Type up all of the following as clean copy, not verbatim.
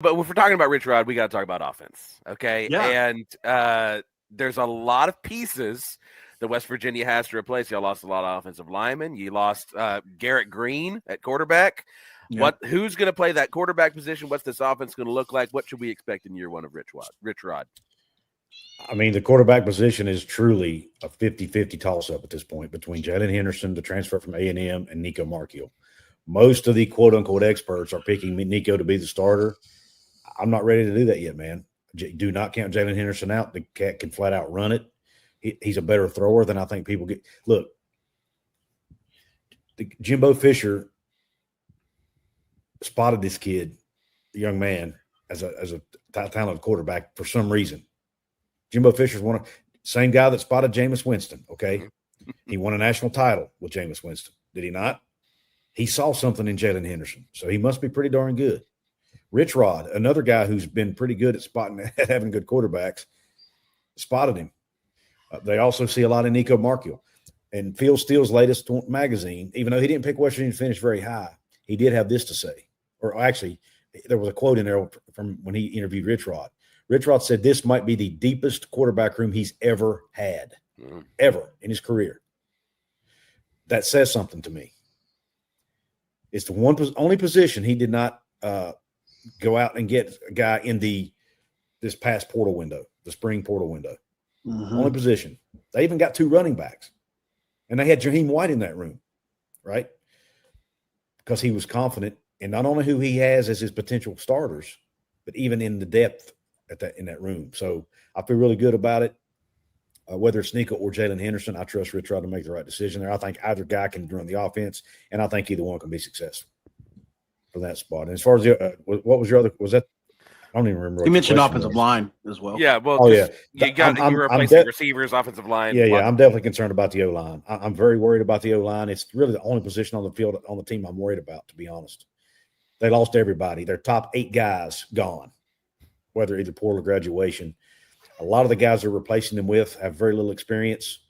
But if we're talking about Rich Rod, we got to talk about offense, okay? Yeah. And there's a lot of pieces that West Virginia has to replace. Y'all lost a lot of offensive linemen. You lost Garrett Green at quarterback. Yep. Who's going to play that quarterback position? What's this offense going to look like? What should we expect in year one of Rich Rod? I mean, the quarterback position is truly a 50-50 toss-up at this point between Jalen Henderson, the transfer from A&M, and Nico Markiel. Most of the quote-unquote experts are picking Nico to be the starter. I'm not ready to do that yet, man. Do not count Jalen Henderson out. The cat can flat out run it. He's a better thrower than I think people get. Look, Jimbo Fisher spotted this kid, the young man, as a talented quarterback for some reason. Jimbo Fisher's same guy that spotted Jameis Winston, okay? He won a national title with Jameis Winston. Did he not? He saw something in Jalen Henderson, so he must be pretty darn good. Rich Rod, another guy who's been pretty good at having good quarterbacks, spotted him. They also see a lot of Nico Markiel. And Phil Steele's latest magazine, even though he didn't pick West Virginia to finish very high, he did have this to say. Or actually, there was a quote in there from when he interviewed Rich Rod. Rich Rod said this might be the deepest quarterback room he's ever had, ever in his career. That says something to me. It's the only position he did not go out and get a guy in this past portal window, the spring portal window. Only position. They even got 2 running backs. And they had Jaheim White in that room, right? Because he was confident in not only who he has as his potential starters, but even in the depth in that room. So I feel really good about it. Whether it's Nico or Jalen Henderson, I trust Rich Rod to make the right decision there. I think either guy can run the offense, and I think either one can be successful from that spot. And as far as what was your other – was that – I don't even remember. You mentioned offensive line as well. Yeah, well, yeah. You're replacing receivers, offensive line. Yeah, I'm definitely concerned about the O-line. I'm very worried about the O-line. It's really the only position on the field on the team I'm worried about, to be honest. They lost everybody. Their top 8 guys gone, whether either portal or graduation. A lot of the guys they're replacing them with have very little experience.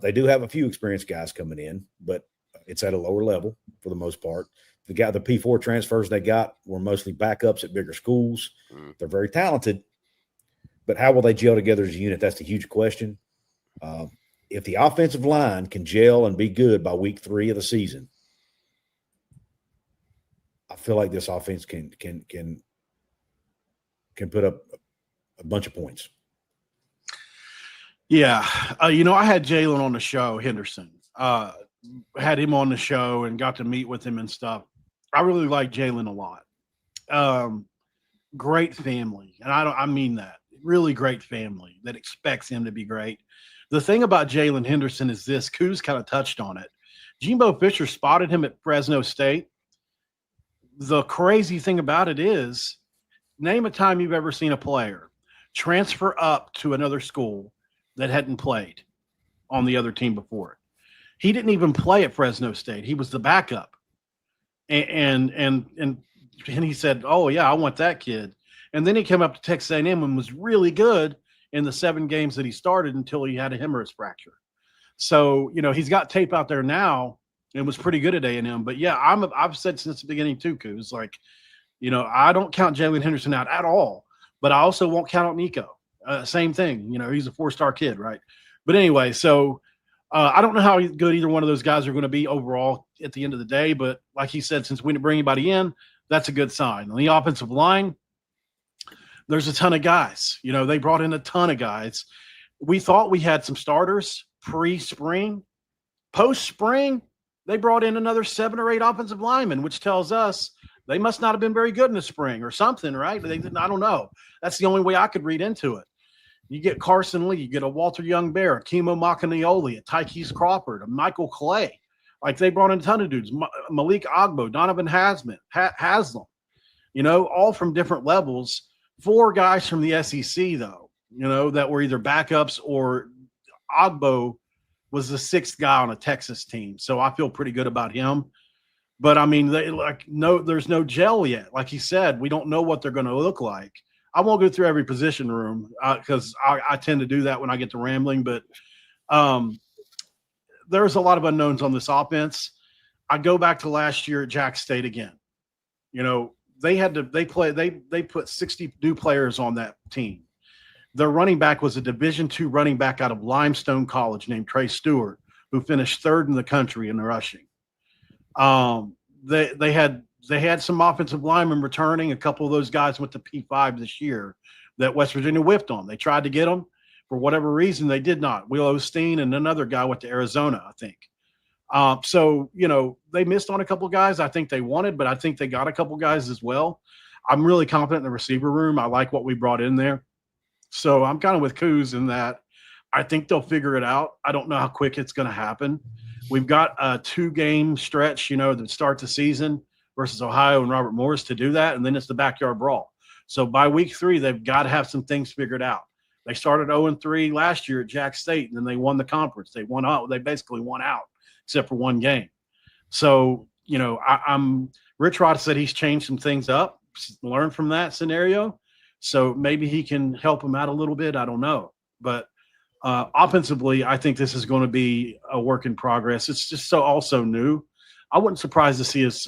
They do have a few experienced guys coming in, but it's at a lower level for the most part. The P4 transfers they got were mostly backups at bigger schools. They're very talented, but how will they gel together as a unit? That's the huge question. If the offensive line can gel and be good by week 3 of the season, I feel like this offense can put up a bunch of points. Yeah. I had Jalen on the show, Henderson. Had him on the show and got to meet with him and stuff. I really like Jalen a lot. Great family. And I mean that. Really great family that expects him to be great. The thing about Jalen Henderson is this. Kuz kind of touched on it. Jimbo Fisher spotted him at Fresno State. The crazy thing about it is, name a time you've ever seen a player transfer up to another school that hadn't played on the other team before it. He didn't even play at Fresno State. He was the backup. And he said, oh, yeah, I want that kid. And then he came up to Texas A&M and was really good in the 7 games that he started until he had a humerus fracture. So, he's got tape out there now and was pretty good at A&M. But, yeah, I've said since the beginning too, Kuz, like, I don't count Jalen Henderson out at all, but I also won't count out Nico. Same thing. He's a 4-star kid, right? But anyway, so I don't know how good either one of those guys are going to be overall at the end of the day, but like he said, since we didn't bring anybody in, that's a good sign. On the offensive line, there's a ton of guys. They brought in a ton of guys. We thought we had some starters pre-spring. Post-spring, they brought in another 7 or 8 offensive linemen, which tells us they must not have been very good in the spring or something, right? I don't know. That's the only way I could read into it. You get Carson Lee, you get a Walter Young-Bear, a Kimo Makanioli, a Tykees Crawford, a Michael Clay. Like, they brought in a ton of dudes. Malik Ogbo, Donovan Haslam, all from different levels. 4 guys from the SEC, though, that were either backups or Ogbo was the 6th guy on a Texas team. So I feel pretty good about him. But, I mean, there's no gel yet. Like he said, we don't know what they're going to look like. I won't go through every position room because I tend to do that when I get to rambling. But there's a lot of unknowns on this offense. I go back to last year at Jack State again. they put 60 new players on that team. Their running back was a Division II running back out of Limestone College named Trey Stewart, who finished third in the country in the rushing. They had some offensive linemen returning. A couple of those guys went to P5 this year that West Virginia whipped on. They tried to get them. For whatever reason, they did not. Will Osteen and another guy went to Arizona, I think. So, they missed on a couple of guys I think they wanted, but I think they got a couple of guys as well. I'm really confident in the receiver room. I like what we brought in there. So I'm kind of with Coos in that I think they'll figure it out. I don't know how quick it's going to happen. We've got a 2-game stretch, to start the season versus Ohio and Robert Morris to do that, and then it's the backyard brawl. So by week 3, they've got to have some things figured out. They started 0-3 last year at Jack State, and then they won the conference. They won out. They basically won out except for one game. So, Rich Rod said he's changed some things up, learned from that scenario. So maybe he can help him out a little bit. I don't know. But offensively, I think this is going to be a work in progress. It's just also new. I wasn't surprised to see us,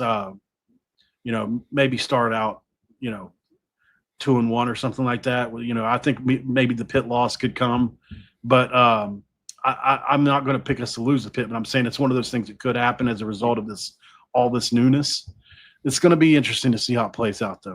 maybe start out, 2-1 or something like that. I think maybe the Pitt loss could come, but I'm not going to pick us to lose the Pitt. But I'm saying it's one of those things that could happen as a result of all this newness. It's going to be interesting to see how it plays out, though.